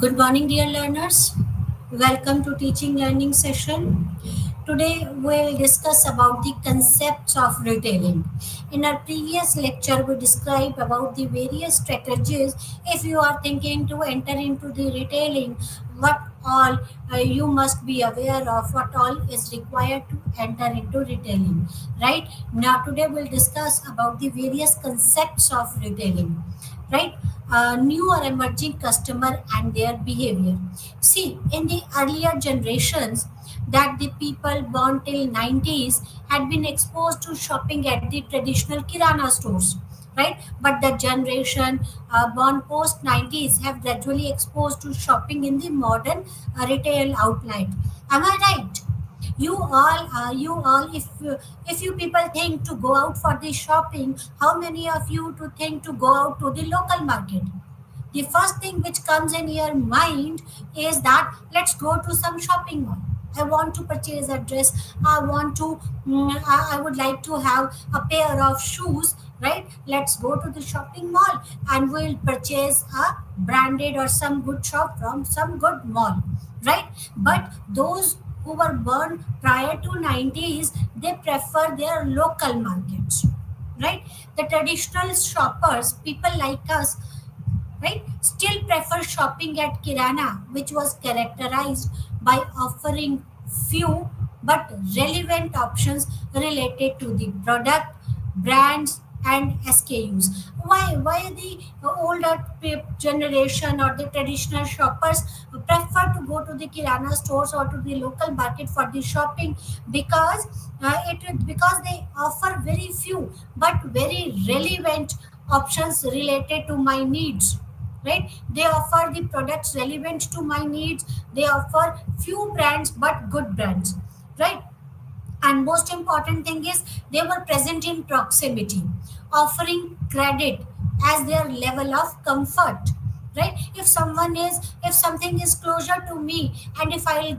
Good morning, dear learners. Welcome to teaching learning session. Today we'll discuss about the concepts of retailing. In our previous lecture, we described about the various strategies if you are thinking to enter into the retailing, what all you must be aware of, what all is required to enter into retailing. Right now, today we'll discuss about the various concepts of retailing. Right, new or emerging customer and their behavior. See, in the earlier generations, that the people born till 90s had been exposed to shopping at the traditional kirana stores, right? But the generation born post 90s have gradually exposed to shopping in the modern retail outlet. Am I right? If you people think to go out for the shopping, how many of you to think to go out to the local market? The first thing which comes in your mind is that let's go to some shopping mall. I want to purchase a dress. I would like to have a pair of shoes, right? Let's go to the shopping mall and we'll purchase a branded or some good shop from some good mall, right? But those who were born prior to 90s, they prefer their local markets, right? The traditional shoppers, people like us, right, still prefer shopping at kirana, which was characterized by offering few but relevant options related to the product, brands, and SKUs. Why the older generation or the traditional shoppers prefer to go to the kirana stores or to the local market for the shopping? Because they offer very few but very relevant options related to my needs, right? They offer the products relevant to my needs. They offer few brands but good brands, right? And most important thing is they were present in proximity, offering credit as their level of comfort, right? If something is closer to me, and if I'll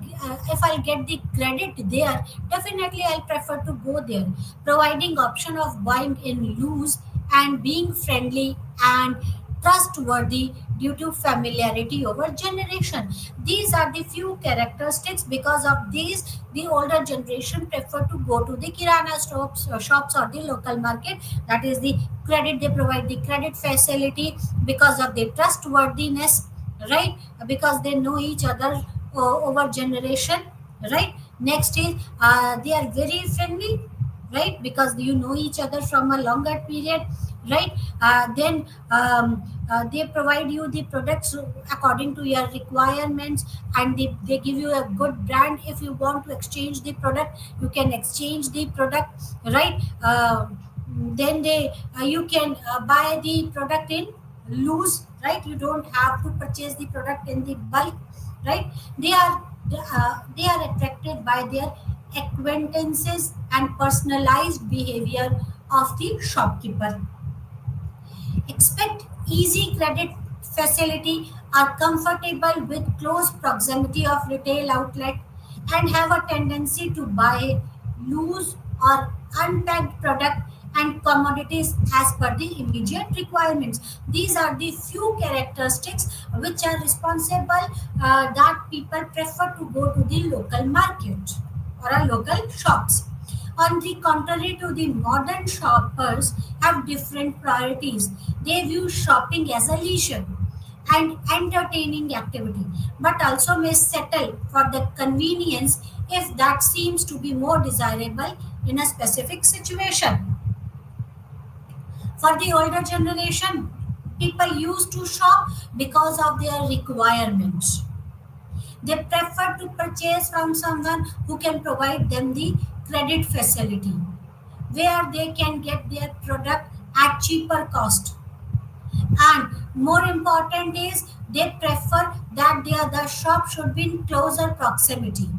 get the credit there, definitely I'll prefer to go there, providing option of buying in loose and being friendly and trustworthy due to familiarity over generation. These are the few characteristics. Because of these, the older generation prefer to go to the kirana shops or the local market. That is the credit, they provide the credit facility because of the trustworthiness, right? Because they know each other over generation, right? Next is they are very friendly, right? Because you know each other from a longer period, right? Then they provide you the products according to your requirements, and they give you a good brand. If you want to exchange the product, you can exchange the product, right? Then they you can buy the product in loose, right? You don't have to purchase the product in the bulk, right? They are attracted by their acquaintances and personalized behavior of the shopkeeper. Expect easy credit facility, are comfortable with close proximity of retail outlet, and have a tendency to buy loose or unpacked product and commodities as per the immediate requirements. These are the few characteristics which are responsible that people prefer to go to the local market or a local shops. On the contrary to the modern shoppers have different priorities. They view shopping as a leisure and entertaining activity, but also may settle for the convenience if that seems to be more desirable in a specific situation. For the older generation, people used to shop because of their requirements. They prefer to purchase from someone who can provide them the credit facility, where they can get their product at cheaper cost. And more important is they prefer that the shop should be in closer proximity,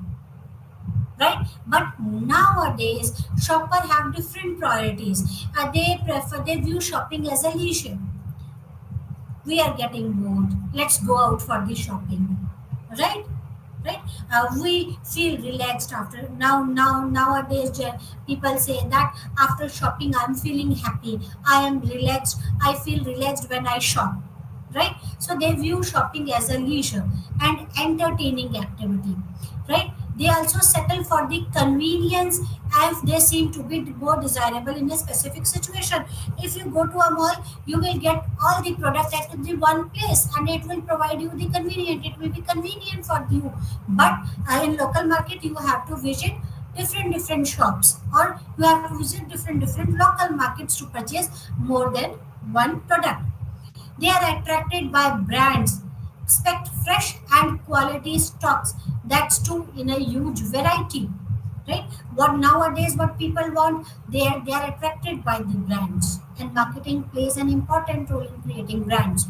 right? But nowadays shopper have different priorities. They view shopping as a leisure. We are getting bored, let's go out for the shopping, right? Right. We feel relaxed after. Nowadays people say that after shopping I'm feeling happy, I am relaxed, I feel relaxed when I shop, right? So they view shopping as a leisure and entertaining activity, right? They also settle for the convenience if they seem to be more desirable in a specific situation. If you go to a mall, you will get all the product at the one place and it will provide you the convenient, it will be convenient for you. But in local market you have to visit different shops, or you have to visit different local markets to purchase more than one product. They are attracted by brands, expect fresh and quality stocks. That's too in a huge variety, right? What nowadays, what people want, they are attracted by the brands, and marketing plays an important role in creating brands.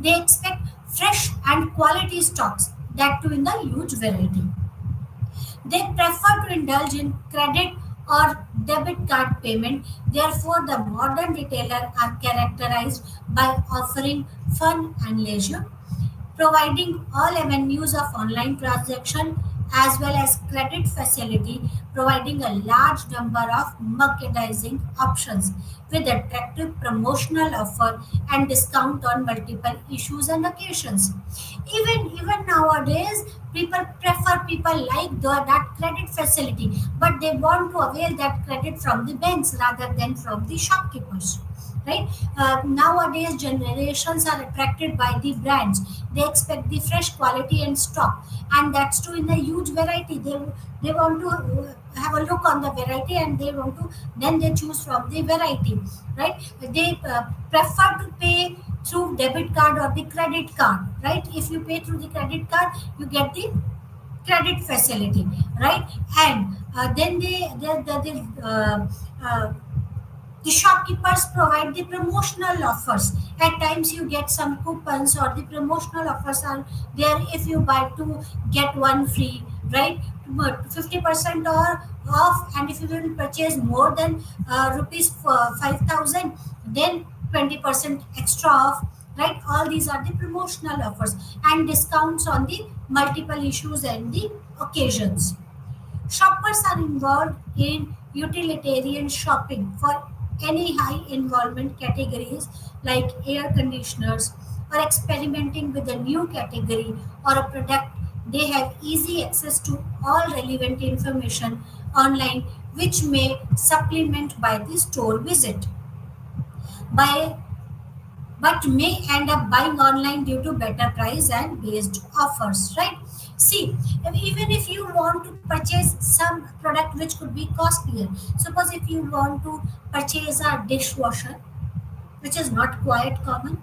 They expect fresh and quality stocks. That too in the huge variety. They prefer to indulge in credit or debit card payment. Therefore, the modern retailer are characterized by offering fun and leisure, providing all avenues of online transaction as well as credit facility, providing a large number of merchandising options with attractive promotional offer and discount on multiple issues and occasions. Even nowadays, people like that credit facility, but they want to avail that credit from the banks rather than from the shopkeepers, right? Nowadays generations are attracted by the brands. They expect the fresh quality and stock, and that's true in a huge variety. They want to have a look on the variety, and they want to, then they choose from the variety, right? They prefer to pay through debit card or the credit card, right? If you pay through the credit card, you get the credit facility, right? And then the shopkeepers provide the promotional offers. At times, you get some coupons, or the promotional offers are there. If you buy two, get one free, right? But 50% or off, and if you will purchase more than rupees 5,000, then 20% extra off, right? All these are the promotional offers and discounts on the multiple issues and the occasions. Shoppers are involved in utilitarian shopping for any high involvement categories like air conditioners, or experimenting with a new category or a product. They have easy access to all relevant information online, which may supplement by the store visit. By but may end up buying online due to better price and based offers, right? See, even if you want to purchase some product which could be costlier, suppose if you want to purchase a dishwasher, which is not quite common,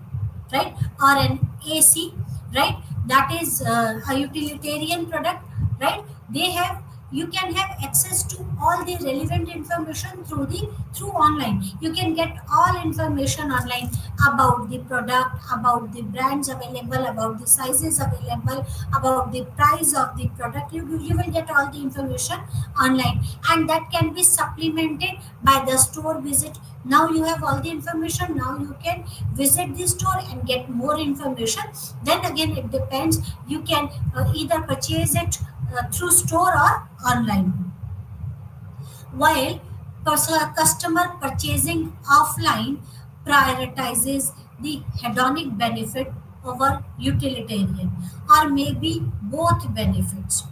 right? Or an AC, right? That is a utilitarian product, right? They have, you can have access to all the relevant information through online. You can get all information online about the product, about the brands available, about the sizes available, about the price of the product. You will get all the information online, and that can be supplemented by the store visit. Now you have all the information, now you can visit the store and get more information. Then again, it depends, you can either purchase it through store or online. While customer purchasing offline prioritizes the hedonic benefit over utilitarian, or maybe both benefits,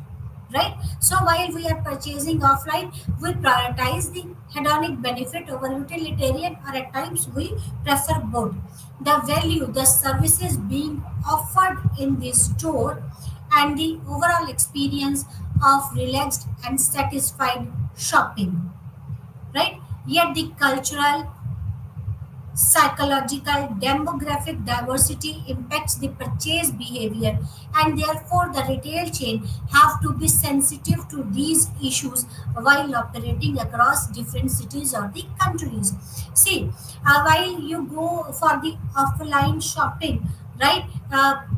right? So while we are purchasing offline, we prioritize the hedonic benefit over utilitarian, or at times we prefer both. The value, the services being offered in the store, and the overall experience of relaxed and satisfied shopping, right? Yet the cultural, psychological, demographic diversity impacts the purchase behavior, and therefore the retail chain have to be sensitive to these issues while operating across different cities or the countries. See, while you go for the offline shopping, right?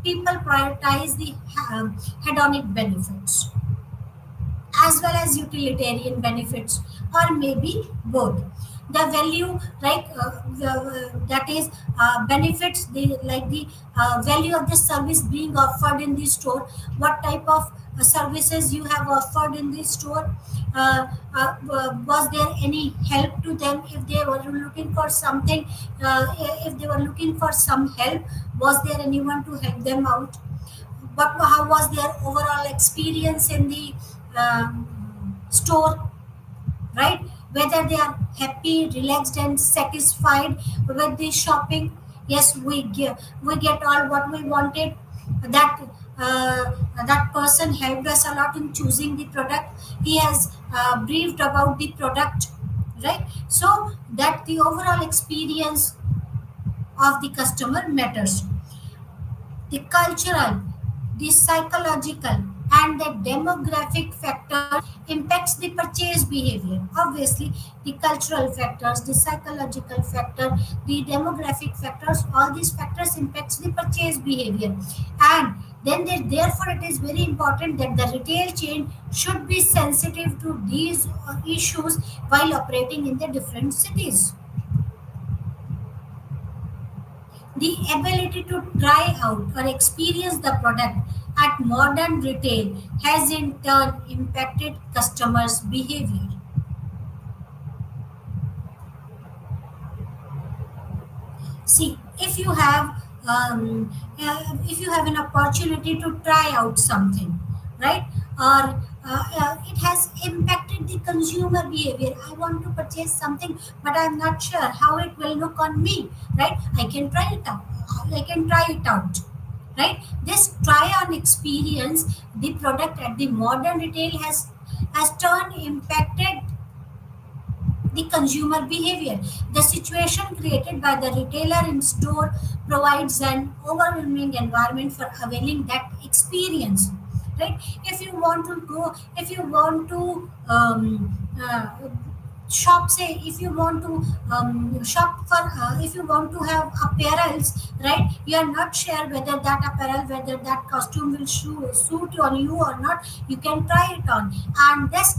People prioritize the hedonic benefits as well as utilitarian benefits, or maybe both. the value, like that is benefits, the like the value of the service being offered in the store, what type of services you have offered in the store, was there any help to them if they were looking for something, if they were looking for some help, was there anyone to help them out, what, how was their overall experience in the store, right? Whether they are happy, relaxed, and satisfied with the shopping. Yes, we get all what we wanted. That that person helped us a lot in choosing the product. He has briefed about the product, right? So that the overall experience of the customer matters. The cultural, the psychological, and the demographic factors impacts the purchase behavior. Obviously, the cultural factors, the psychological factor, the demographic factors, all these factors impacts the purchase behavior. And then therefore it is very important that the retail chain should be sensitive to these issues while operating in the different cities. The ability to try out or experience the product at modern retail has in turn impacted customers' behavior. See, if you have an opportunity to try out something, right, or it has impacted the consumer behavior. I want to purchase something, but I'm not sure how it will look on me, right? I can try it out. I can try it out, right? This try-on experience, the product at the modern retail has turned impacted the consumer behavior. The situation created by the retailer in store provides an overwhelming environment for availing that experience. Right? If you want to shop, say, if you want to shop for, if you want to have apparels, right? You are not sure whether that apparel, whether that costume will suit on you or not. You can try it on, and this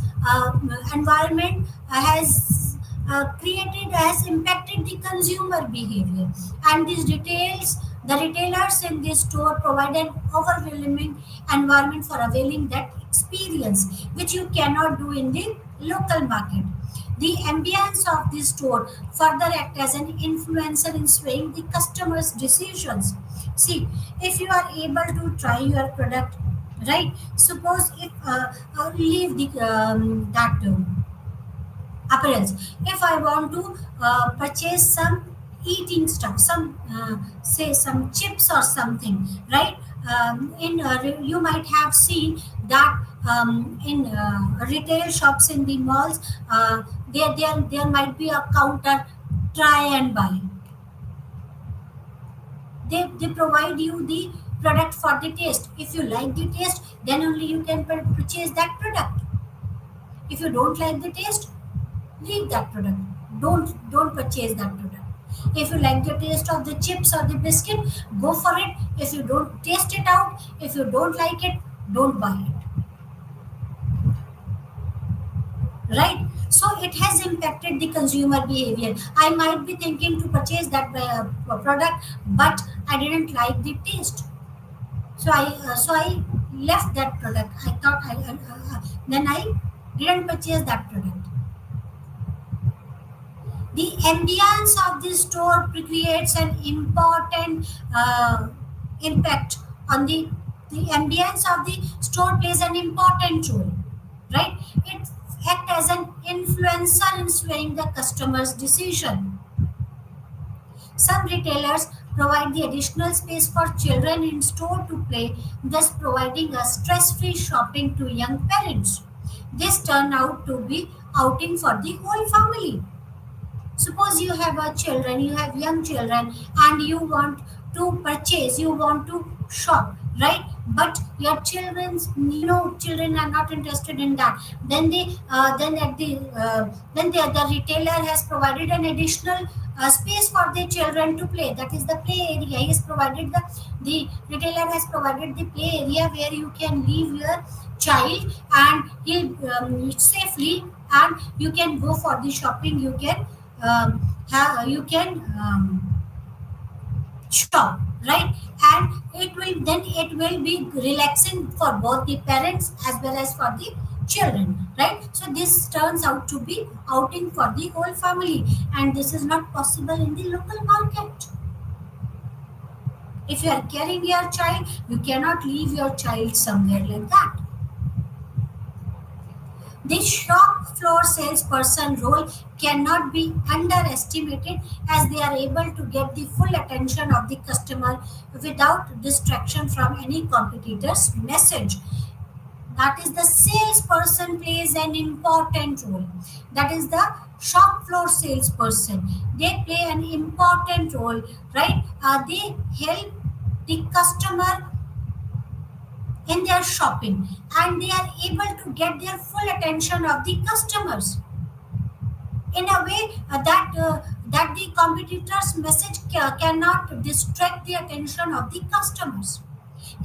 environment has impacted the consumer behavior, and these details the retailers in this store provide an overwhelming environment for availing that experience, which you cannot do in the local market. The ambience of the store further act as an influencer in swaying the customer's decisions. See, if you are able to try your product, right? Suppose if leave the that apparels. If I want to purchase some eating stuff, some say some chips or something, right? You might have seen that in retail shops in the malls, there might be a counter try and buy. They provide you the product for the taste. If you like the taste, then only you can purchase that product. If you don't like the taste, leave that product. Don't purchase that product. If you like the taste of the chips or the biscuit, go for it. If you don't taste it out, if you don't like it, don't buy it, right? So it has impacted the consumer behavior. I might be thinking to purchase that product, but I didn't like the taste, so I left that product. I thought then I didn't purchase that product. The ambience of the store creates an important impact on the ambience of the store plays an important role, right? It acts as an influencer in swaying the customer's decision. Some retailers provide the additional space for children in store to play, thus providing a stress-free shopping to young parents. This turned out to be outing for the whole family. Suppose you have a children, you have young children, and you want to purchase, you want to shop, right? But your children's, children are not interested in that. Then the retailer has provided an additional space for the children to play. That is the play area. He has provided the retailer has provided the play area where you can leave your child, and he'll safely, and you can go for the shopping. You can you can shop, right? And it will be relaxing for both the parents as well as for the children, right? So this turns out to be outing for the whole family, and this is not possible in the local market. If you are carrying your child, you cannot leave your child somewhere like that. The shop floor salesperson role cannot be underestimated, as they are able to get the full attention of the customer without distraction from any competitor's message. That is, the salesperson plays an important role. That is the shop floor salesperson. They play an important role, right? They help the customer in their shopping, and they are able to get their full attention of the customers in a way that the competitor's message cannot distract the attention of the customers.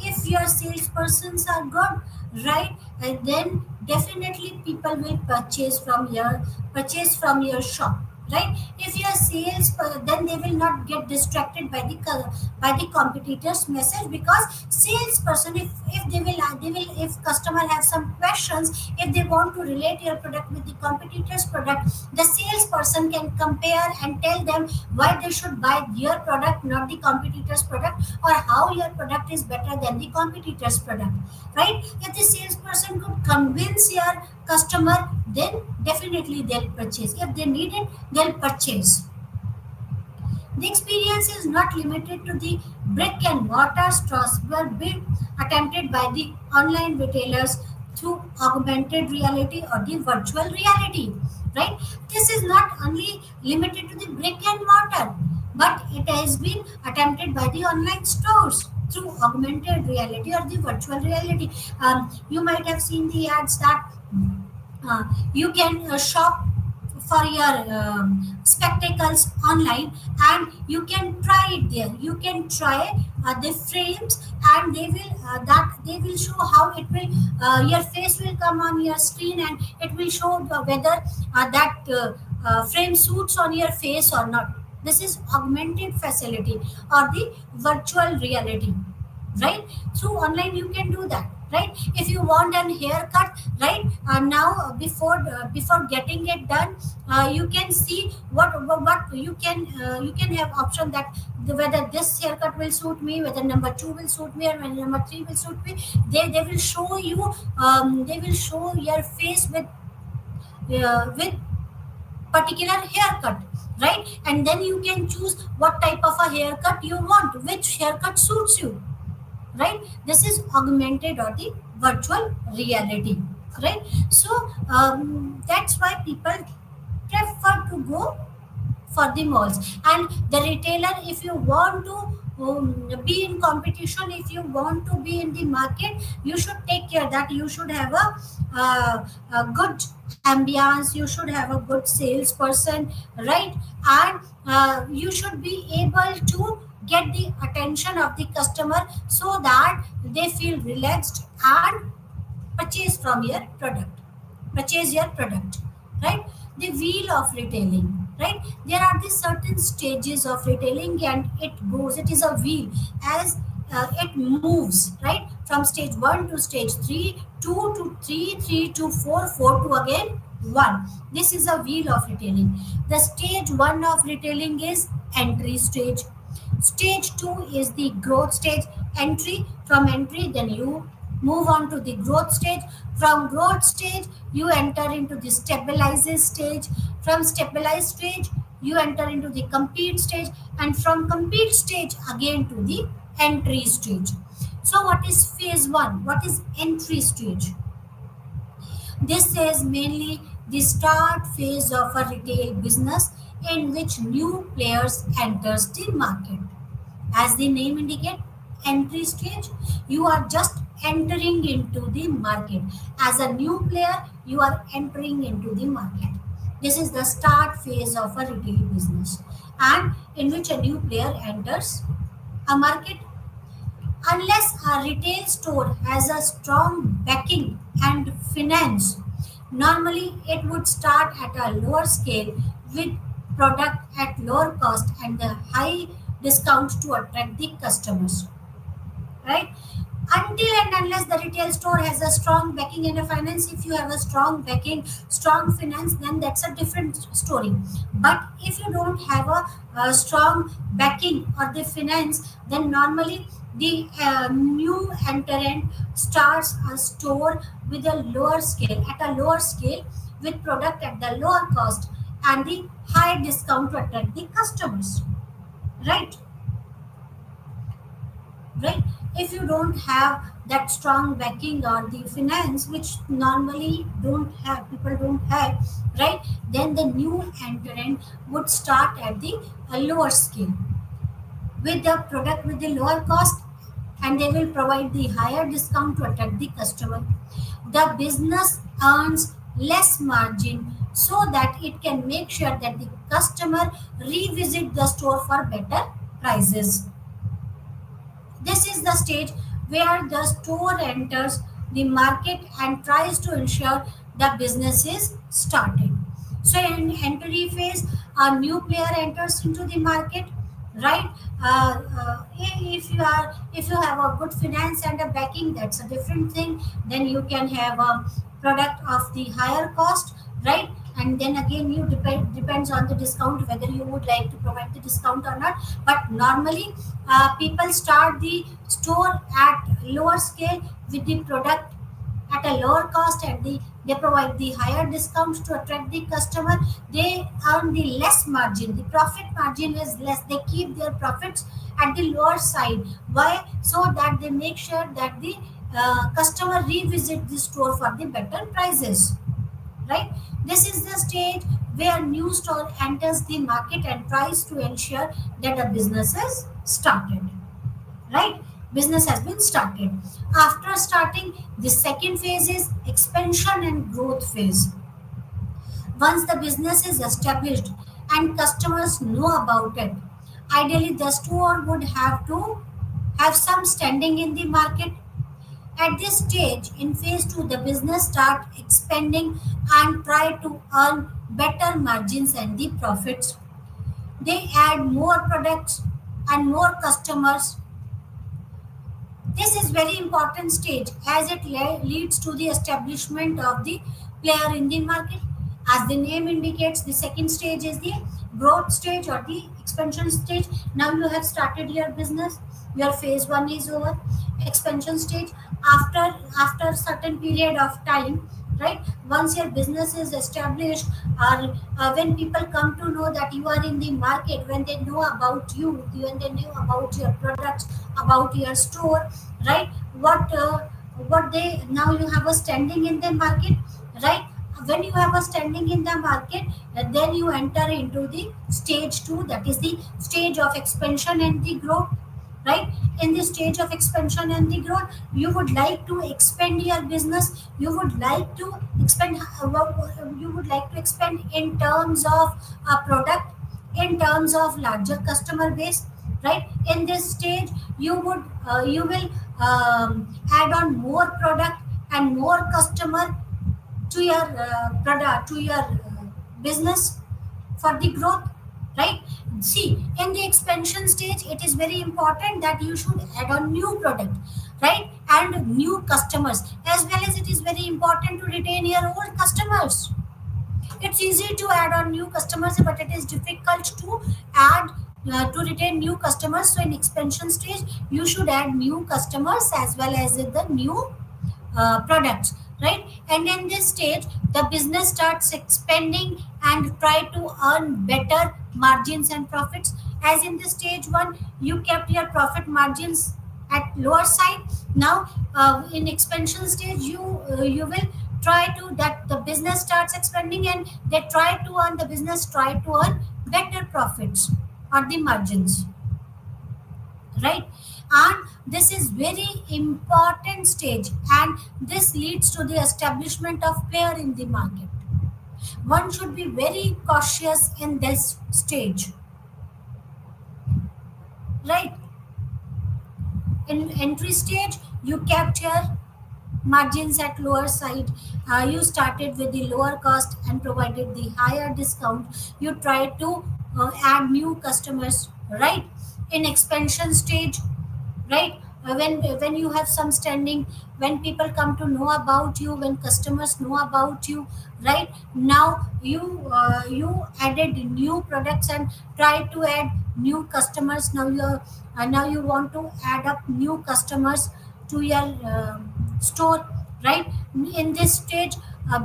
If your salespersons are good, right, then definitely people will purchase from your shop, right? If your then they will not get distracted by the competitor's message, because salesperson, if they will if customer have some questions, if they want to relate your product with the competitor's product, the salesperson can compare and tell them why they should buy your product, not the competitor's product, or how your product is better than the competitor's product, right? If the salesperson could convince your customer, then definitely they'll purchase. If they need it, they'll purchase. The experience is not limited to the brick and mortar stores, but being attempted by the online retailers through augmented reality or the virtual reality. Right? This is not only limited to the brick and mortar, but it has been attempted by the online stores through augmented reality or the virtual reality. You might have seen the ads that you can shop for your spectacles online, and you can try it there. You can try the frames, and they will show how it will your face will come on your screen, and it will show whether that frame suits on your face or not. This is augmented facility or the virtual reality, right? Through online you can do that, right? If you want an haircut, right, now before getting it done, you can see what you can have option that whether this haircut will suit me, whether number 2 will suit me, or whether number 3 will suit me. They will show you, they will show your face with particular haircut, right? And then you can choose what type of a haircut you want, which haircut suits you, right? This is augmented or the virtual reality, right? So that's why people prefer to go for the malls. And the retailer, if you want to be in competition, if you want to be in the market, you should take care that you should have a good ambience, you should have a good salesperson, right? And you should be able to get the attention of the customer so that they feel relaxed and purchase your product, right? The wheel of retailing, right? There are the certain stages of retailing, and it is a wheel, as it moves, right, from stage 1 to stage 3, 2 to 3, 3 to 4, 4 to again 1. This is a wheel of retailing. The stage 1 of retailing is entry stage. Stage 2 is the growth stage. Entry, then you move on to the growth stage. From growth stage, you enter into the stabilizes stage. From stabilized stage, you enter into the compete stage. And from compete stage, again to the entry stage. So what is phase 1? What is entry stage? This is mainly the start phase of a retail business in which new players enters the market. As the name indicates, entry stage, you are just entering into the market. As a new player, you are entering into the market. This is the start phase of a retail business, and in which a new player enters a market. Unless a retail store has a strong backing and finance, normally it would start at a lower scale with product at lower cost and the high discount to attract the customers, right? Until and unless the retail store has a strong backing and a finance, if you have a strong backing, strong finance, then that's a different story. But if you don't have a strong backing or the finance, then normally the new entrant starts a store with a lower scale, at a lower scale, with product at the lower cost and the high discount to attract the customers, right? Right, if you don't have that strong backing or the finance, which normally don't have, people don't have, right, then the new entrant would start at the lower scale with the product with the lower cost, and they will provide the higher discount to attract the customer. The business earns less margin so that it can make sure that the customer revisit the store for better prices. This is the stage where the store enters the market and tries to ensure the business is started. So, in entry phase, a new player enters into the market, right? If you have a good finance and a backing, that's a different thing. Then you can have a product of the higher cost, right? And then again, you depends on the discount whether you would like to provide the discount or not. But normally people start the store at lower scale with the product at a lower cost, and they provide the higher discounts to attract the customer. They earn the less margin, the profit margin is less, they keep their profits at the lower side. Why? So that they make sure that the customer revisit the store for the better prices, right? This is the stage where new store enters the market and tries to ensure that a business is started, right? Business has been started. After starting, the second phase is expansion and growth phase. Once the business is established and customers know about it, ideally the store would have to have some standing in the market. At this stage, in phase 2, the business start expanding and try to earn better margins and the profits. They add more products and more customers. This is very important stage as it leads to the establishment of the player in the market. As the name indicates, the second stage is the growth stage or the expansion stage. Now you have started your business. Your phase 1 is over. Expansion stage, after certain period of time, right? Once your business is established, or when people come to know that you are in the market, when they know about you, when they know about your products, about your store, right? What they now you have a standing in the market, right? When you have a standing in the market, then you enter into the stage 2, that is the stage of expansion and the growth, right? In the stage of expansion and the growth, you would like to expand your business, you would like to expand, you would like to expand in terms of a product, in terms of larger customer base, right? In this stage, you will add on more product and more customer to your product, to your business for the growth, right? See, in the expansion stage, it is very important that you should add on new product, right, and new customers, as well as it is very important to retain your old customers. It's easy to add on new customers, but it is difficult to add to retain new customers. So in expansion stage, you should add new customers as well as the new products, right? And in this stage, the business starts expanding and try to earn better margins and profits. As in the stage 1, you kept your profit margins at lower side. Now in expansion stage, you will try to, that the business starts expanding and they try to earn, the business try to earn better profits or the margins, right? And this is very important stage, and this leads to the establishment of player in the market. One should be very cautious in this stage, right? In entry stage, you kept your margins at lower side. You started with the lower cost and provided the higher discount. You try to add new customers, right? In expansion stage, right? When you have some standing, when people come to know about you, when customers know about you, right? Now you added new products and try to add new customers. Now now you want to add up new customers to your store, right? In this stage,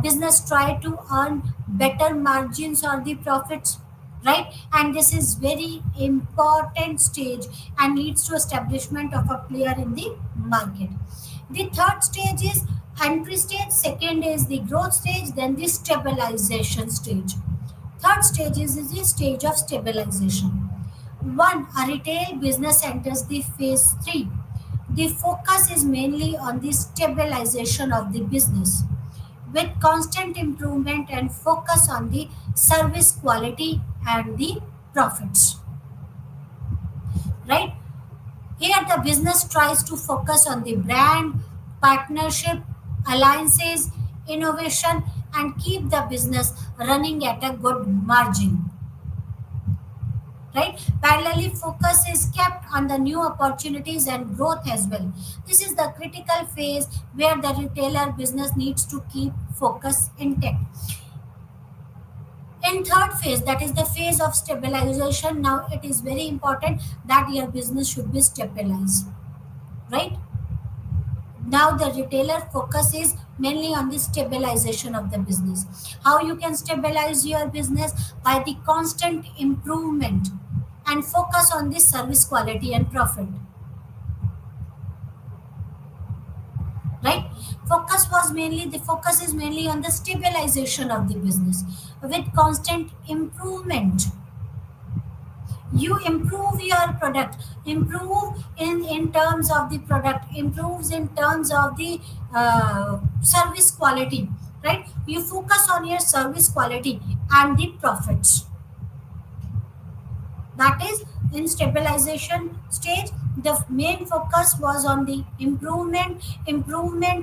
business try to earn better margins or the profits, right? And this is very important stage and leads to establishment of a player in the market. The third stage is entry stage, second is the growth stage, then the stabilization stage. Third stage is the stage of stabilization. One, a retail business enters the phase 3. The focus is mainly on the stabilization of the business with constant improvement and focus on the service quality and the profits, right? Here the business tries to focus on the brand, partnership, alliances, innovation, and keep the business running at a good margin, right? Parallelly, focus is kept on the new opportunities and growth as well. This is the critical phase where the retailer business needs to keep focus intact. In third phase, that is the phase of stabilization, now it is very important that your business should be stabilized, right? Now the retailer focus is mainly on the stabilization of the business. How you can stabilize your business? By the constant improvement and focus on the service quality and profit, right? Focus is mainly on the stabilization of the business with constant improvement. You improve your product, improve in terms of the product, improves in terms of the service quality, right? You focus on your service quality and the profits. That is, in stabilization stage, the main focus was on the improvement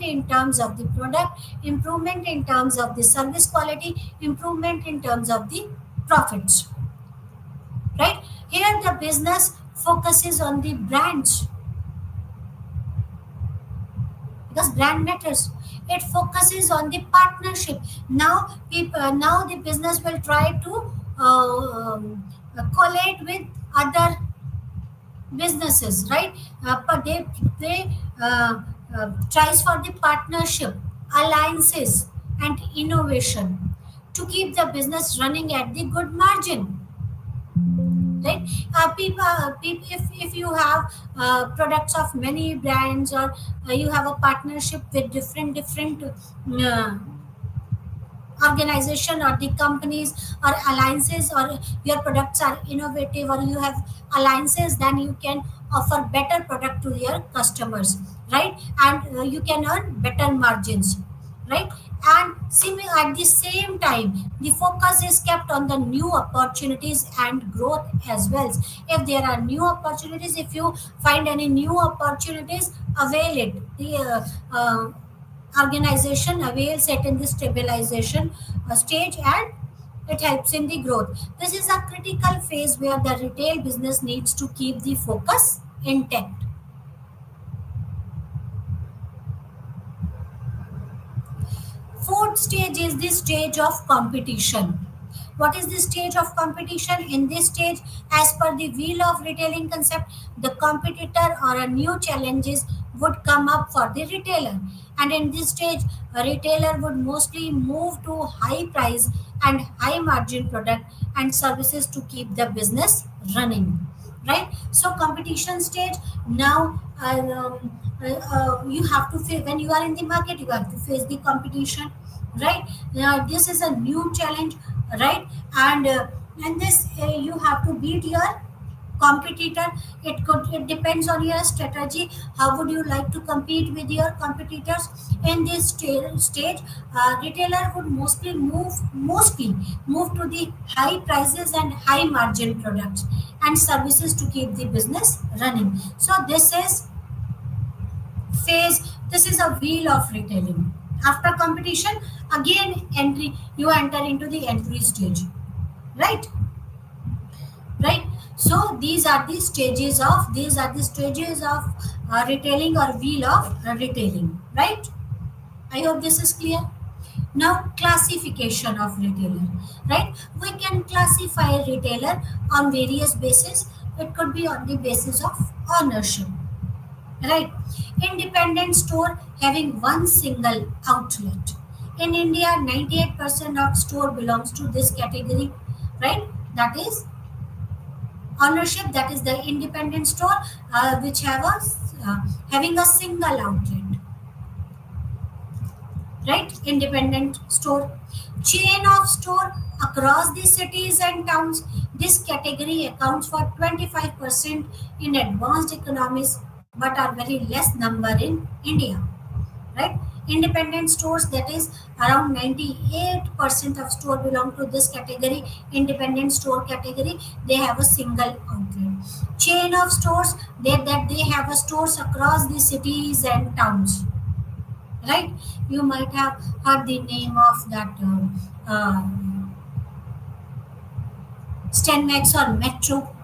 in terms of the product, improvement in terms of the service quality, improvement in terms of the profits, right? Here the business focuses on the brands because brand matters. It focuses on the partnership. Now now the business will try to collate with other businesses, right? But they tries for the partnership, alliances, and innovation to keep the business running at the good margin, right? If you have products of many brands, or you have a partnership with different uh, organization or the companies or alliances, or your products are innovative or you have alliances, then you can offer better product to your customers, right? And you can earn better margins, right? And at the same time, the focus is kept on the new opportunities and growth as well. If there are new opportunities, if you find any new opportunities, avail it. The organization avails it in the stabilization stage, and it helps in the growth. This is a critical phase where the retail business needs to keep the focus intact. Fourth stage is the stage of competition. What is the stage of competition? In this stage, as per the wheel of retailing concept, the competitor or a new challenges would come up for the retailer. And in this stage, a retailer would mostly move to high price and high margin product and services to keep the business running, right? So competition stage, now you have to face, when you are in the market you have to face the competition, right? Now this is a new challenge, right? And this you have to beat your competitor. It depends on your strategy. How would you like to compete with your competitors? In this stage, retailer would mostly move to the high prices and high margin products and services to keep the business running. So phase This is a wheel of retailing. After competition, again entry, you enter into the entry stage, right? Right. So these are the stages of retailing or wheel of retailing, right? I hope this is clear. Now, classification of retailer, right? We can classify a retailer on various bases. It could be on the basis of ownership, right? Independent store having one single outlet. In India, 98% of store belongs to this category, right? That is ownership, that is the independent store, which have a having a single outlet, right? Independent store. Chain of store across the cities and towns. This category accounts for 25% in advanced economies, but are very less number in India, right? Independent stores, that is around 98% of store belong to this category, independent store category. They have a single outlet. Chain of stores, that they have a stores across the cities and towns, right? You might have heard the name of that Stenmax or Metro,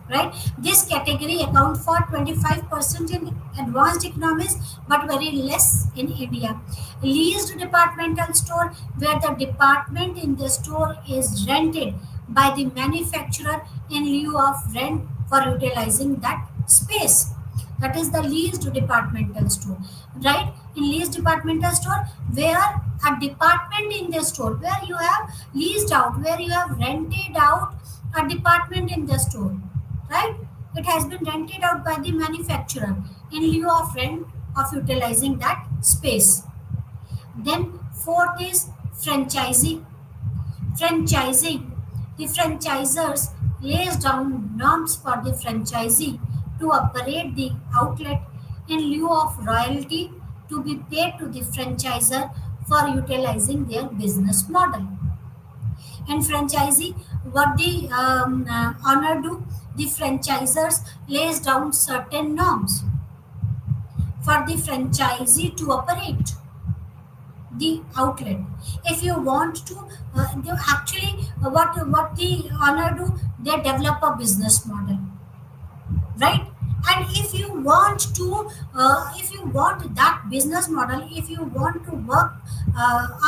right? This category account for 25% in advanced economies, but very less in India. Leased departmental store, where the department in the store is rented by the manufacturer in lieu of rent for utilizing that space. That is the leased departmental store, right? In leased departmental store, where a department in the store, where you have leased out, where you have rented out a department in the store, right? It has been rented out by the manufacturer in lieu of rent of utilizing that space. Then fourth is franchisee. Franchising. The franchisors lays down norms for the franchisee to operate the outlet in lieu of royalty to be paid to the franchisor for utilizing their business model. And franchisee, what the owner do? The franchisors lays down certain norms for the franchisee to operate the outlet. If you want to, actually, what the owner do? They develop a business model, right? And if you want that business model, if you want to work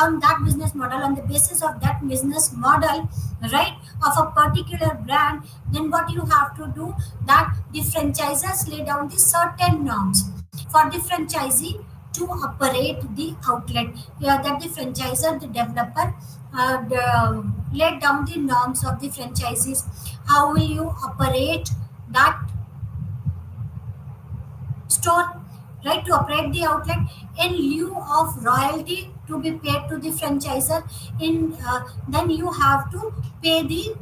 on that business model, on the basis of that business model, right, of a particular brand, then what you have to do, that the franchisors lay down the certain norms for the franchisee to operate the outlet. Yeah, that the franchisor, the developer, laid down the norms of the franchisees. How will you operate that store, right? To operate the outlet in lieu of royalty to be paid to the franchisor. In Then you have to pay the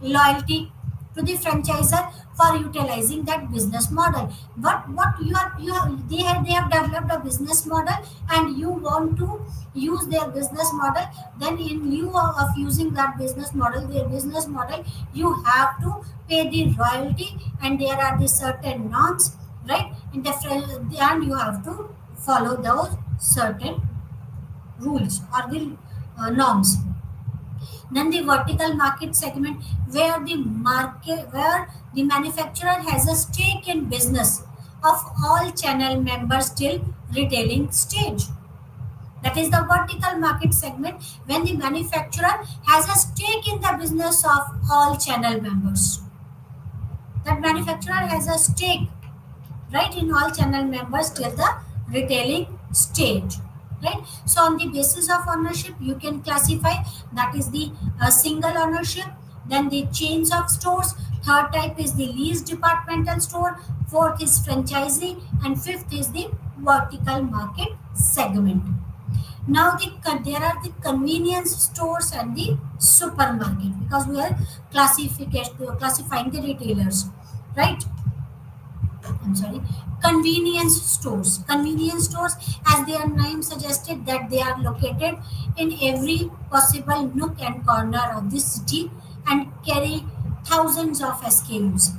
loyalty to the franchisor for utilizing that business model. But what you have they have developed a business model, and you want to use their business model. Then in lieu of using that business model, their business model, you have to pay the royalty, and there are the certain norms, right? And you have to follow those certain rules or the norms. Then the vertical market segment, where the manufacturer has a stake in business of all channel members till retailing stage. That is the vertical market segment, when the manufacturer has a stake in the business of all channel members. That manufacturer has a stake, right, in all channel members till the retailing stage, right? So on the basis of ownership, you can classify, that is the single ownership, then the chains of stores, third type is the leased departmental store, fourth is franchisee, and fifth is the vertical market segment. Now there are the convenience stores and the supermarket, because we are classifying the retailers, right? I'm sorry, convenience stores. Convenience stores, as their name suggested, that they are located in every possible nook and corner of the city and carry thousands of SKUs.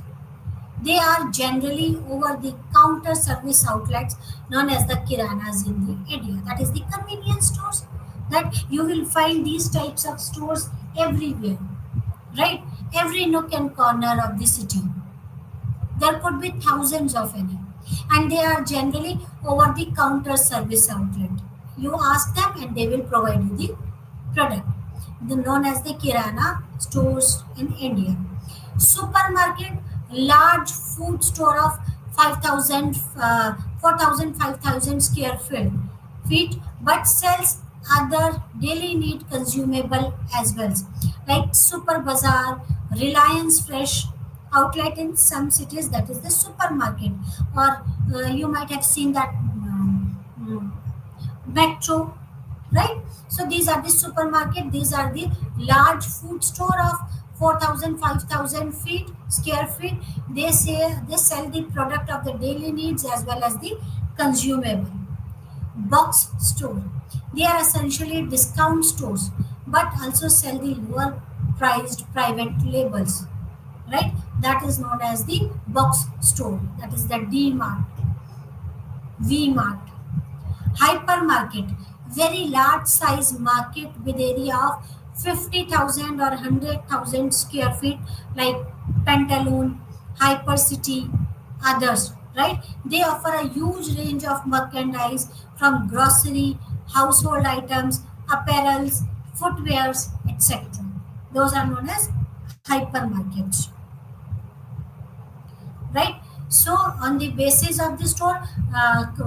They are generally over the counter service outlets known as the kiranas in the India. That is the convenience stores. That you will find these types of stores everywhere, right? Every nook and corner of the city. There could be thousands of any, and they are generally over the counter service outlet. You ask them and they will provide you the product. Known as the kirana stores in India. Supermarket, large food store of 5,000, 4,000, 5,000 square feet, but sells other daily need consumable as well, like Super Bazaar, Reliance Fresh outlet in some cities, that is the supermarket, or you might have seen that metro, right? So these are the supermarket, these are the large food store of 4,000, 5,000 feet square feet. They say they sell the product of the daily needs as well as the consumable. Box store, they are essentially discount stores but also sell the lower priced private labels, right? That is known as the box store, that is the D mart, V mart. Hypermarket, very large size market with area of 50,000 or 100,000 square feet, like Pantaloon, Hypercity, others, right? They offer a huge range of merchandise from grocery, household items, apparels, footwears, etc. Those are known as hypermarkets, right? So on the basis of the store,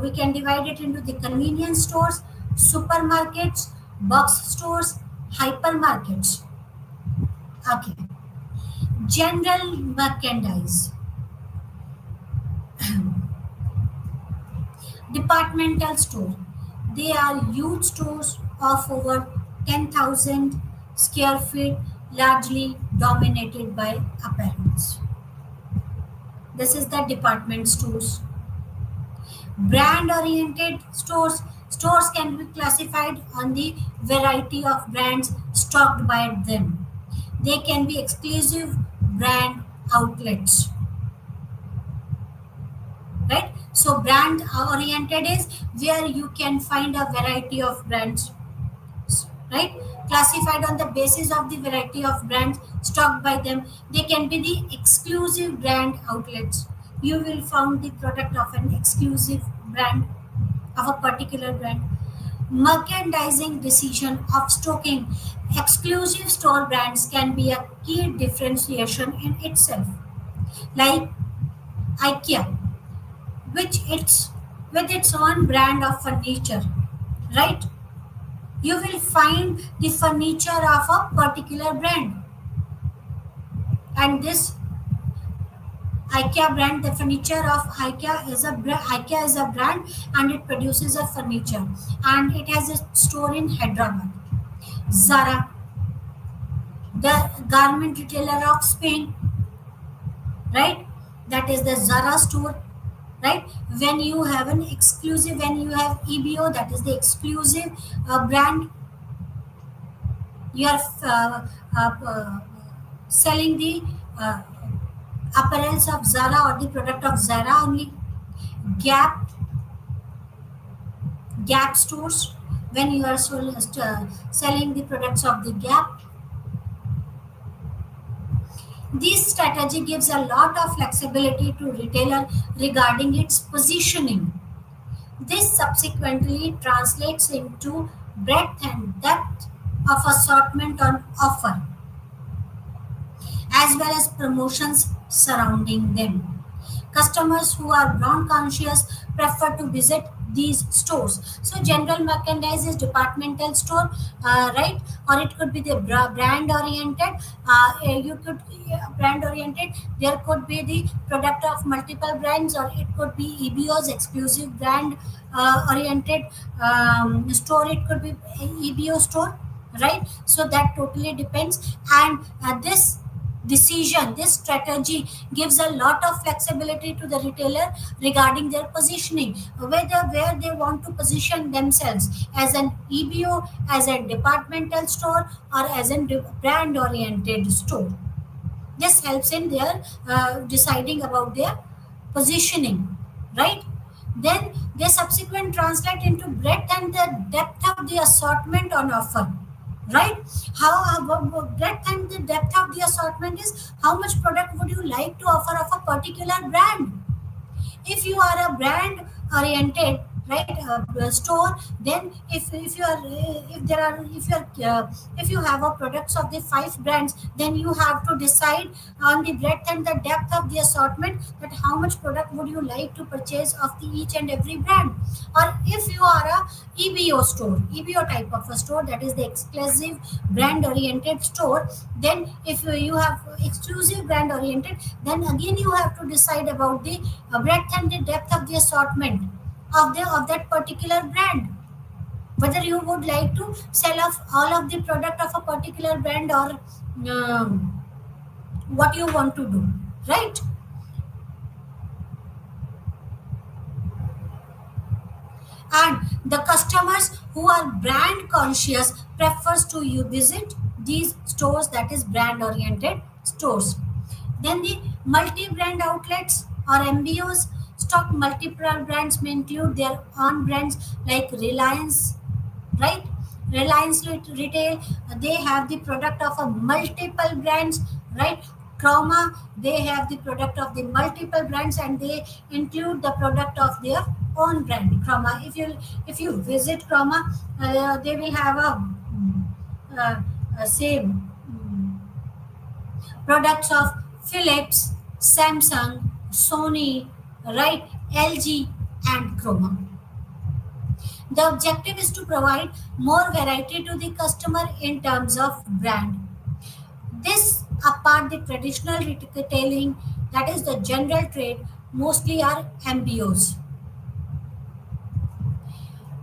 we can divide it into the convenience stores, supermarkets, box stores, hypermarkets. Okay. General merchandise, departmental store, they are huge stores of over 10,000 square feet, largely dominated by apparels. This is the department stores. Brand oriented stores can be classified on the variety of brands stocked by them. They can be exclusive brand outlets, right? So brand oriented is where you can find a variety of brands, right? Classified on the basis of the variety of brands stocked by them. They can be the exclusive brand outlets. You will find the product of an exclusive brand, of a particular brand. Merchandising decision of stocking exclusive store brands can be a key differentiation in itself, like IKEA, which it's with its own brand of furniture, right? You will find the furniture of a particular brand, and this IKEA brand, the furniture of IKEA is a IKEA is a brand, and it produces a furniture, and it has a store in Hyderabad. Zara, the garment retailer of Spain, right? That is the Zara store, right? When you have an exclusive, when you have EBO, that is the exclusive brand, you are selling the uh, apparels of Zara or the product of Zara only. Gap, Gap stores, when you are selling the products of the Gap. This strategy gives a lot of flexibility to retailer regarding its positioning. This subsequently translates into breadth and depth of assortment on offer, as well as promotions surrounding them. Customers who are brand conscious prefer to visit these stores. So general merchandise is departmental store, right? Or it could be the brand oriented. You could brand oriented. There could be the product of multiple brands, or it could be EBO's exclusive brand oriented store. It could be EBO store, right? So that totally depends. And this strategy gives a lot of flexibility to the retailer regarding their positioning, whether where they want to position themselves, as an EBO, as a departmental store, or as a brand oriented store. This helps in their deciding about their positioning, right? Then they subsequent translate into breadth and the depth of the assortment on offer, right? How breadth and the depth of the assortment is how much product would you like to offer of a particular brand. If you are a brand oriented, right, store, then if you are if there are if you have a products of the five brands, then you have to decide on the breadth and the depth of the assortment, that how much product would you like to purchase of the each and every brand. Or if you are a EBO store, EBO type of a store, that is the exclusive brand oriented store, then if you have exclusive brand oriented, then again you have to decide about the breadth and the depth of the assortment of that particular brand, whether you would like to sell off all of the product of a particular brand, or what you want to do, right? And the customers who are brand conscious prefers to you visit these stores, that is brand oriented stores. Then the multi-brand outlets or MBOs stock multiple brands, may include their own brands like Reliance, right? Reliance Retail, they have the product of a multiple brands, right? Chroma, they have the product of the multiple brands, and they include the product of their own brand. Chroma, if you visit Chroma, they will have a same products of Philips, Samsung, Sony, right, LG, and Chroma. The objective is to provide more variety to the customer in terms of brand. This apart the traditional retailing, that is the general trade, mostly are MBOs.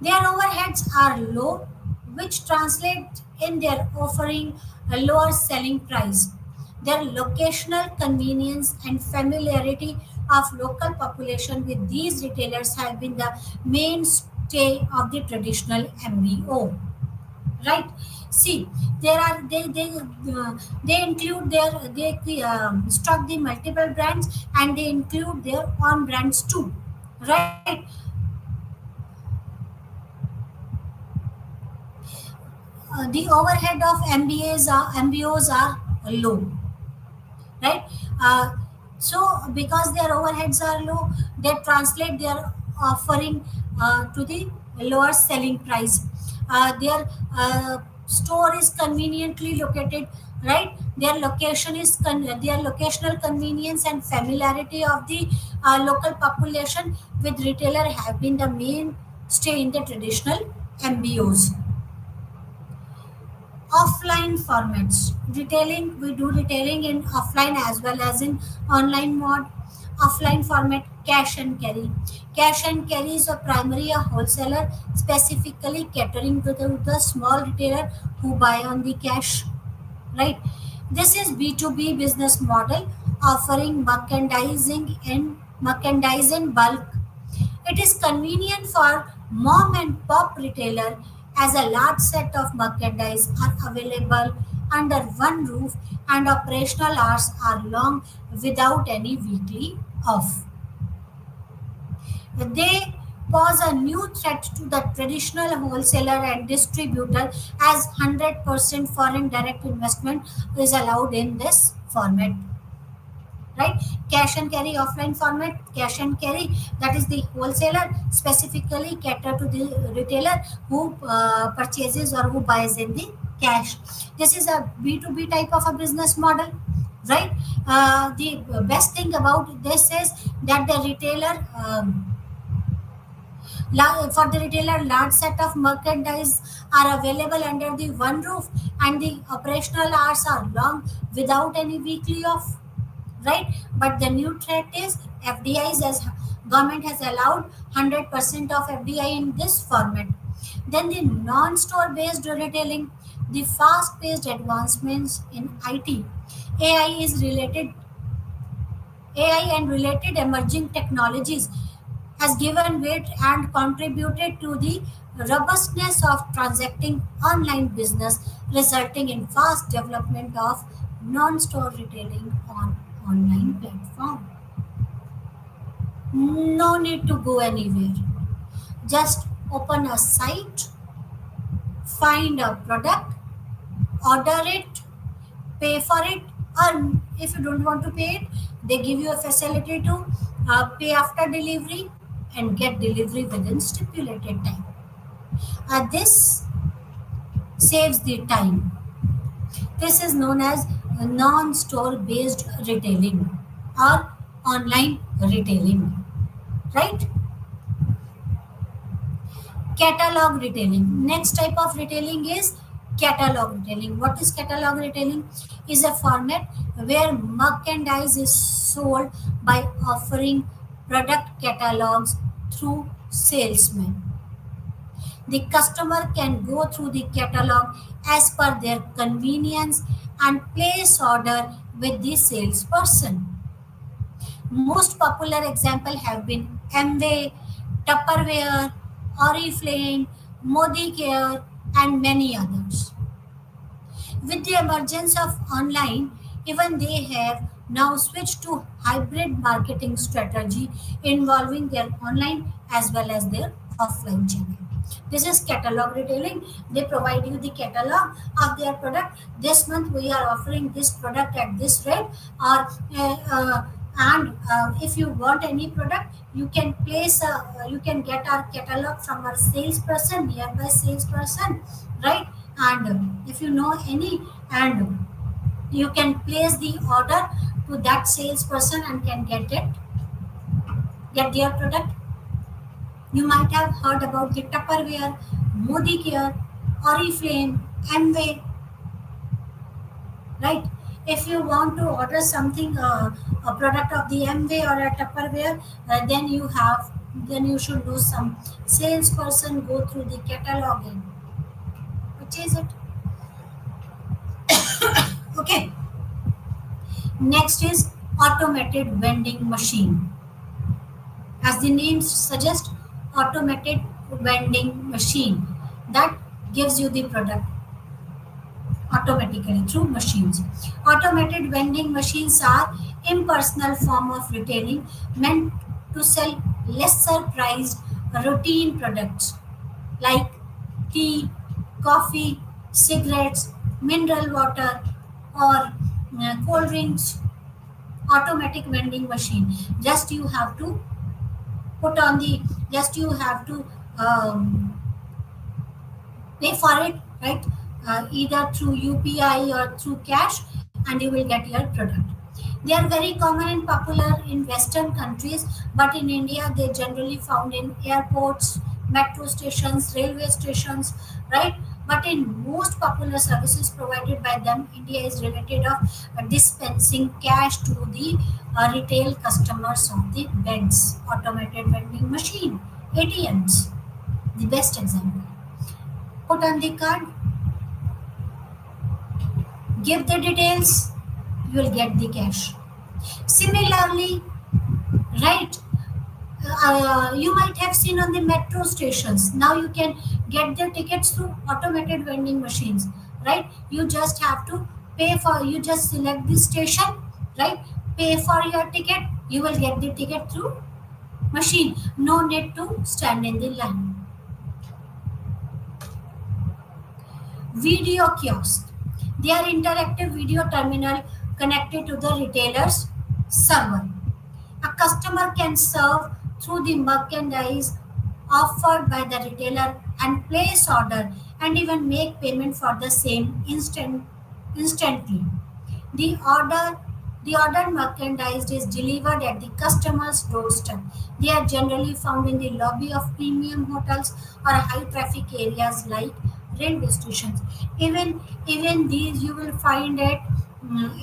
Their overheads are low, which translate in their offering a lower selling price. Their locational convenience and familiarity of local population with these retailers have been the mainstay of the traditional MBO, right? See, there are they include their they stock the multiple brands, and they include their own brands too, right? The overhead of MBOs are low, right? Uh, so because their overheads are low, they translate their offering to the lower selling price. Their store is conveniently located, right? Their location is their locational convenience and familiarity of the local population with retailer have been the main stay in the traditional MBOs. Offline formats, retailing, we do retailing in offline as well as in online mode. Offline format, cash and carry. Cash and carry is a primary a wholesaler, specifically catering to the small retailer who buy on the cash, right? This is B2B business model, offering merchandise in bulk. It is convenient for mom and pop retailer, as a large set of merchandise are available under one roof, and operational hours are long without any weekly off. They pose a new threat to the traditional wholesaler and distributor, as 100% foreign direct investment is allowed in this format, right? Cash and carry offline format, cash and carry, that is the wholesaler specifically cater to the retailer who purchases or who buys in the cash. This is a B2B type of a business model, right? The best thing about this is that the retailer for the retailer, large set of merchandise are available under the one roof, and the operational hours are long without any weekly off, right? But the new threat is FDIs, as government has allowed 100% of FDI in this format. Then the non-store based retailing, the fast-paced advancements in IT, AI is related AI and related emerging technologies has given weight and contributed to the robustness of transacting online business, resulting in fast development of Non-store retailing on online platform. No need to go anywhere. Just open a site, find a product, order it, pay for it, or if you don't want to pay it, they give you a facility to pay after delivery and get delivery within stipulated time. This saves the time. This is known as non-store based retailing or online retailing, right? Catalog retailing. Next type of retailing is catalog retailing. What is catalog retailing? Is a format where merchandise is sold by offering product catalogs through salesmen. The customer can go through the catalog as per their convenience and place order with the salesperson. Most popular examples have been Amway, Tupperware, Oriflame, Modi Care, and many others. With the emergence of online, even they have now switched to hybrid marketing strategy involving their online as well as their offline channel. This is catalog retailing. They provide you the catalog of their product. This month we are offering this product at this rate, or and if you want any product, you can you can get our catalog from our salesperson, nearby salesperson, right? And if you know any, and you can place the order to that salesperson and can get their product. You might have heard about the Tupperware, Modi Care, Oriflame, Amway, right? If you want to order something, a product of the Amway or a Tupperware, then you should do some salesperson go through the catalog and purchase it. Okay. Next is automated vending machine. As the name suggests, automated vending machine that gives you the product automatically through machines. Automated vending machines are impersonal form of retailing meant to sell lesser priced routine products like tea, coffee, cigarettes, mineral water, or cold drinks. Automatic vending machine. Just you have to put on the. Just you have to pay for it, right? Either through UPI or through cash, and you will get your product. They are very common and popular in Western countries, but in India they generally found in airports, metro stations, railway stations, right? But in most popular services provided by them, India is related of dispensing cash to the retail customers of the banks, automated vending machine, ATMs, the best example. Put on the card, give the details, you will get the cash. Similarly, right, you might have seen on the metro stations. Now you can get the tickets through automated vending machines, right? You just have to pay for. You just select the station, right? Pay for your ticket. You will get the ticket through machine. No need to stand in the line. Video kiosk. They are interactive video terminal connected to the retailer's server. A customer can serve through the merchandise offered by the retailer and place order and even make payment for the same instantly. The order the ordered merchandise is delivered at the customer's doorstep. They are generally found in the lobby of premium hotels or high traffic areas like railway stations. Even these you will find it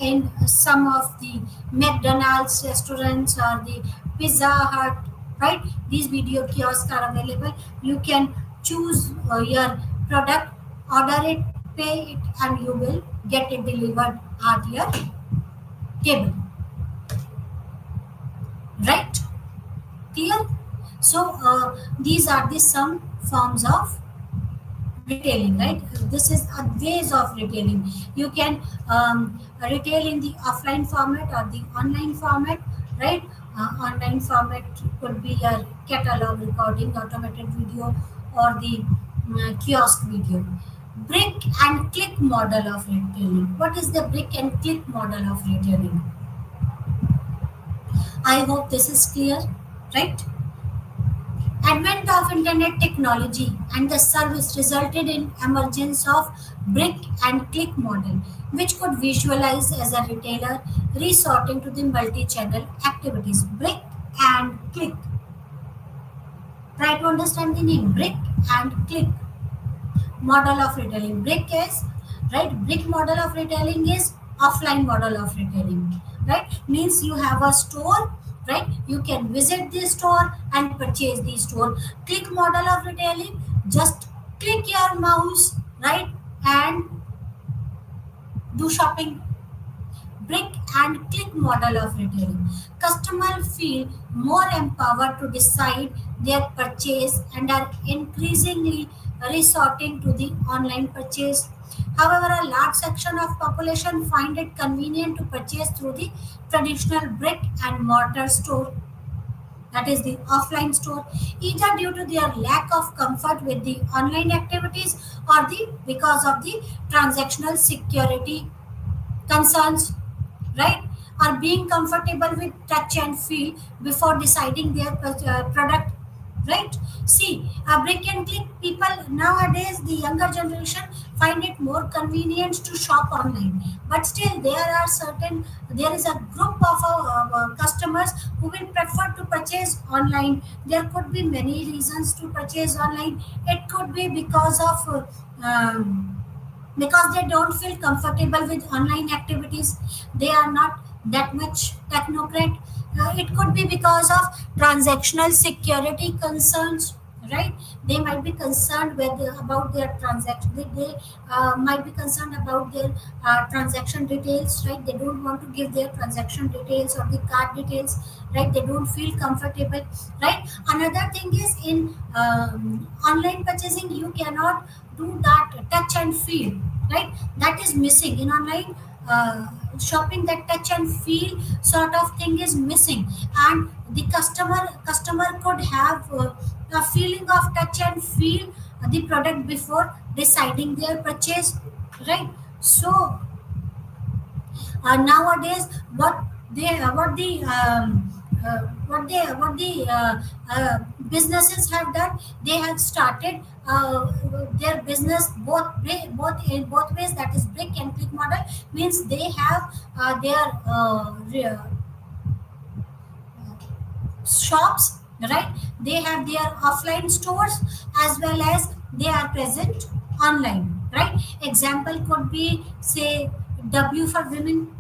in some of the McDonald's restaurants or the Pizza Hut, right? These video kiosks are available. You can choose your product, order it, pay it, and you will get it delivered at your table, right? Clear? So these are the some forms of retailing, right? This is a ways of retailing. You can retail in the offline format or the online format, right? Online format could be a catalog recording, automated video, or the kiosk video. Brick and click model of retailing. What is the brick and click model of retailing? I hope this is clear, right? Advent of internet technology and the service resulted in emergence of brick and click model, which could visualize as a retailer resorting to the multi-channel activities. Brick and click. Try to understand the name brick and click model of retailing. Brick is right. Brick model of retailing is offline model of retailing. Right, means you have a store. Right, you can visit the store and purchase the store. Click model of retailing. Just click your mouse, right, and do shopping. Brick and click model of retailing. Customers feel more empowered to decide their purchase and are increasingly resorting to the online purchase. However, a large section of population find it convenient to purchase through the traditional brick and mortar store, that is the offline store, either due to their lack of comfort with the online activities or the because of the transactional security concerns, right? Or being comfortable with touch and feel before deciding their product, right? See, brick and click people nowadays, the younger generation find it more convenient to shop online. But still, there is a group of customers who will prefer to purchase online. There could be many reasons to purchase online. It could be because they don't feel comfortable with online activities. They are not that much technocrat. It could be because of transactional security concerns, right? They might be concerned with about their transaction. They might be concerned about their transaction details, right? They don't want to give their transaction details or the card details, right? They don't feel comfortable, right? Another thing is in online purchasing, you cannot do that touch and feel, right? That is missing in online shopping. That touch and feel sort of thing is missing, and the customer could have a feeling of touch and feel the product before deciding their purchase, right? So nowadays what the businesses have done, they have started their business both ways, that is brick and click model. Means they have their shops, right? They have their offline stores as well as they are present online, right? Example could be say W for women,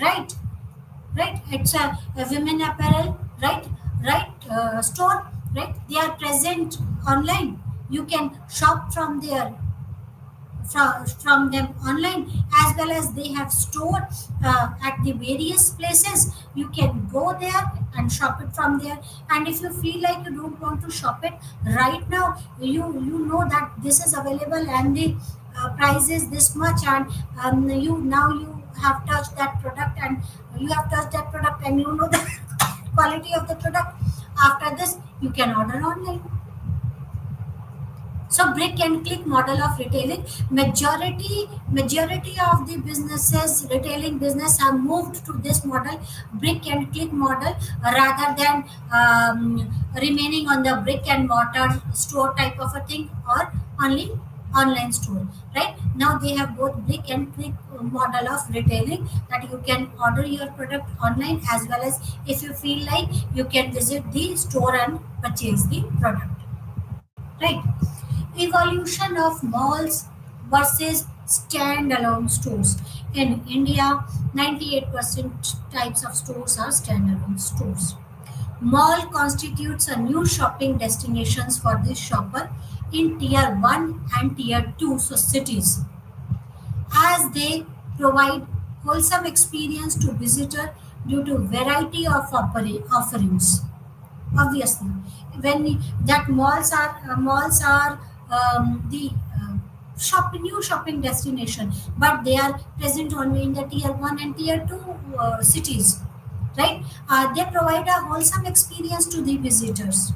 right? Right, it's a women apparel, right? Store, right? They are present online. You can shop from there, from them online, as well as they have store at the various places. You can go there and shop it from there. And if you feel like you don't want to shop it right now, you know that this is available and the price is this much, and you have touched that product, and you know the quality of the product. After this, you can order online. So brick and click model of retailing. Majority of the businesses, retailing business, have moved to this model, brick and click model, rather than remaining on the brick and mortar store type of a thing, or only online store. Right now, they have both brick and click model of retailing, that you can order your product online, as well as if you feel like, you can visit the store and purchase the product. Right, evolution of malls versus standalone stores. In India, 98% types of stores are standalone stores. Mall constitutes a new shopping destinations for the shopper in tier 1 and tier 2 so cities, as they provide wholesome experience to visitor due to variety of offerings. Obviously, when that malls are the new shopping destination, but they are present only in the tier 1 and tier 2 cities, right? They provide a wholesome experience to the visitors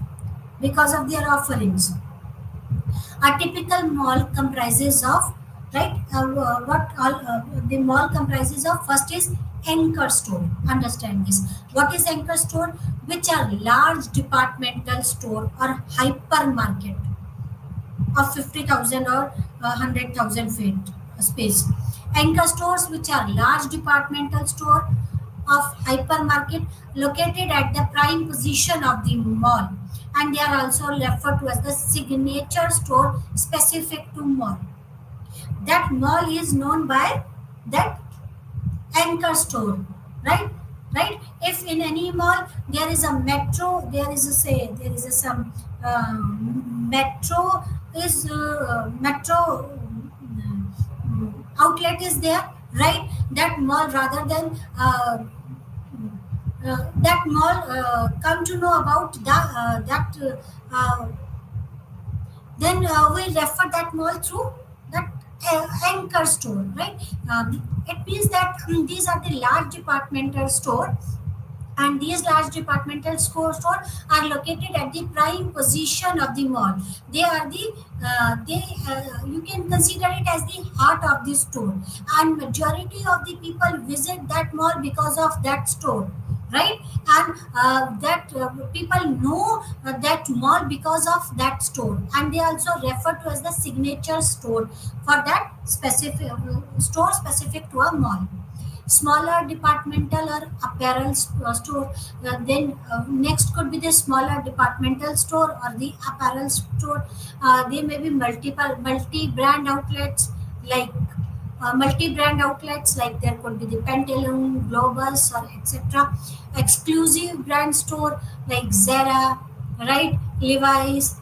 because of their offerings. A typical mall comprises of, right? What all the mall comprises of? First is anchor store. Understand this. What is anchor store? Which are large departmental store or hypermarket of 50,000 or 100,000 feet space. Anchor stores, which are large departmental store of hypermarket located at the prime position of the mall, and they are also referred to as the signature store specific to mall. That mall is known by that anchor store, right? Right, if in any mall there is a metro, there is a say, there is a some metro is metro outlet is there, right? That mall, rather than that mall come to know about that then we refer that mall through that anchor store, right? It means that these are the large departmental store, and these large departmental store are located at the prime position of the mall. They are the they you can consider it as the heart of the store, and majority of the people visit that mall because of that store, right? And that people know that mall because of that store, and they also refer to as the signature store for that specific store specific to a mall. Smaller departmental or apparel store, then next could be the smaller departmental store or the apparel store. They may be multi-brand outlets, like multi-brand outlets, like there could be the Pantaloon, Globus, or etc. Exclusive brand store like Zara, right? Levi's,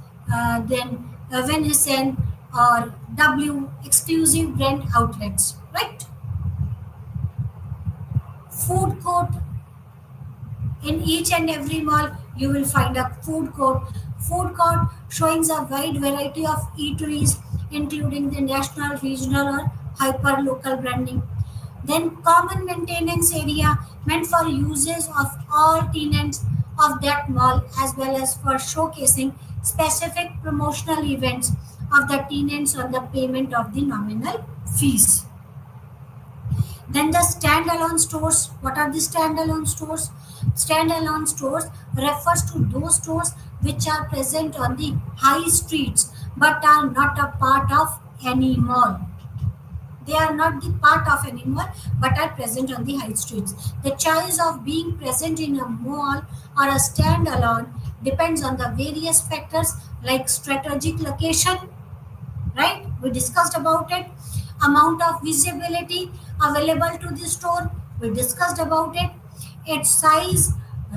then Venison or W, exclusive brand outlets, right? Food court, in each and every mall you will find a food court showing a wide variety of eateries, including the national, regional, or hyper local branding. Then common maintenance area meant for uses of all tenants of that mall, as well as for showcasing specific promotional events of the tenants on the payment of the nominal fees. Then the standalone stores. What are the standalone stores? Standalone stores refers to those stores which are present on the high streets but are not a part of any mall. They are not the part of any mall but are present on the high streets. The choice of being present in a mall or a standalone depends on the various factors like strategic location, right? We discussed about it. Amount of visibility available to the store, we discussed about it. Its size,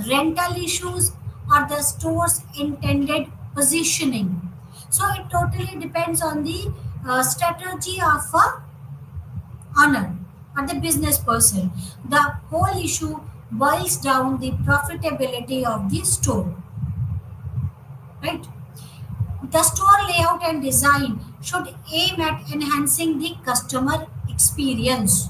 rental issues, or the store's intended positioning. So it totally depends on the strategy of a owner or the business person. The whole issue boils down the profitability of the store, right? The store layout and design should aim at enhancing the customer experience.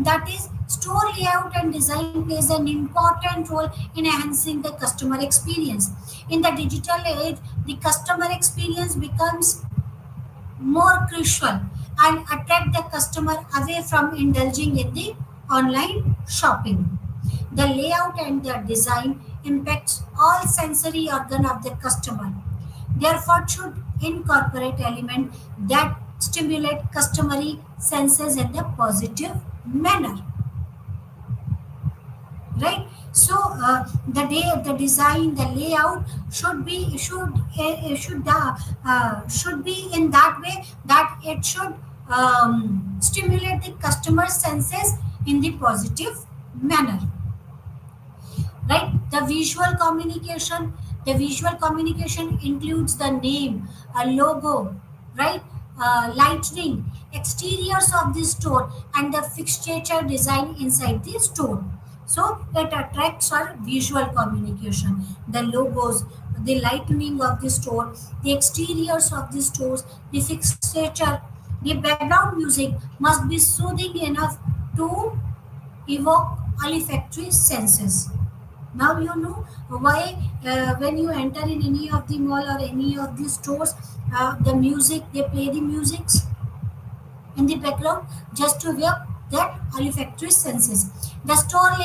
That is, store layout and design plays an important role in enhancing the customer experience. In the digital age, the customer experience becomes more crucial and attract the customer away from indulging in the online shopping. The layout and the design impacts all sensory organ of the customer. Therefore, should incorporate elements that stimulate customary senses in a positive manner, right? So the design, the layout should be in that way that it should stimulate the customer senses in the positive manner, right? The visual communication includes the name, a logo, right? Lightning, exteriors of the store, and the fixture design inside the store. So it attracts our visual communication. The logos, the lightning of the store, the exteriors of the stores, the fixture, the background music must be soothing enough to evoke olfactory senses. Now you know why when you enter in any of the mall or any of the stores, the music, they play the music in the background just to give that olfactory senses. The store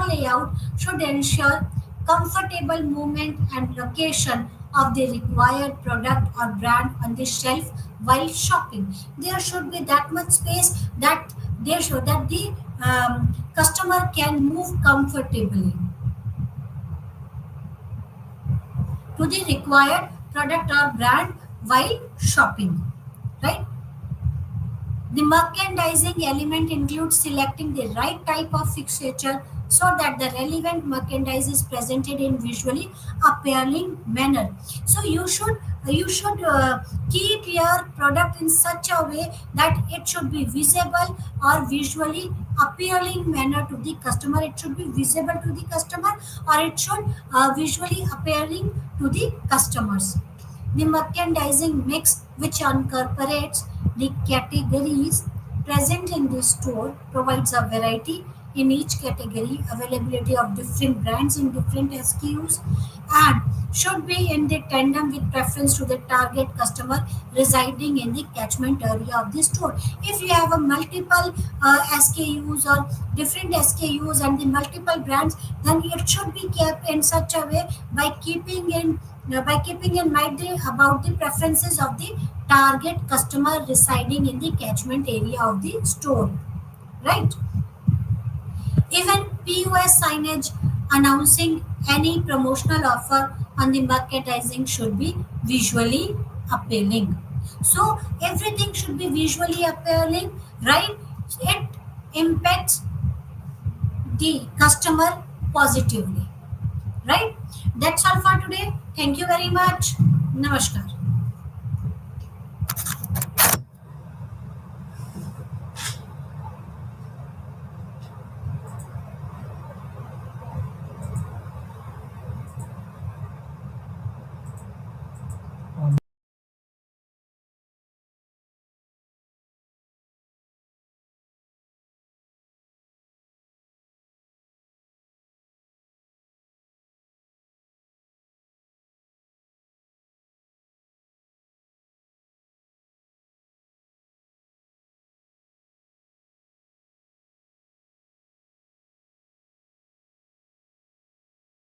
layout should ensure comfortable movement and location of the required product or brand on the shelf while shopping. There should be that much space that the customer can move comfortably to the required product or brand while shopping, right? The merchandising element includes selecting the right type of fixture so that the relevant merchandise is presented in visually appealing manner. So you should keep your product in such a way that it should be visible or visually appealing manner to the customer. It should be visible to the customer, or it should visually appealing to the customers. The merchandising mix, which incorporates the categories present in the store, provides a variety in each category, availability of different brands in different SKUs, and should be in the tandem with preference to the target customer residing in the catchment area of the store. If you have a multiple SKUs or different SKUs and the multiple brands, then it should be kept in such a way by keeping in mind about the preferences of the target customer residing in the catchment area of the store, right? Even POS signage announcing any promotional offer on the merchandising should be visually appealing. So everything should be visually appealing, right? It impacts the customer positively, right? That's all for today. Thank you very much. Namaskar.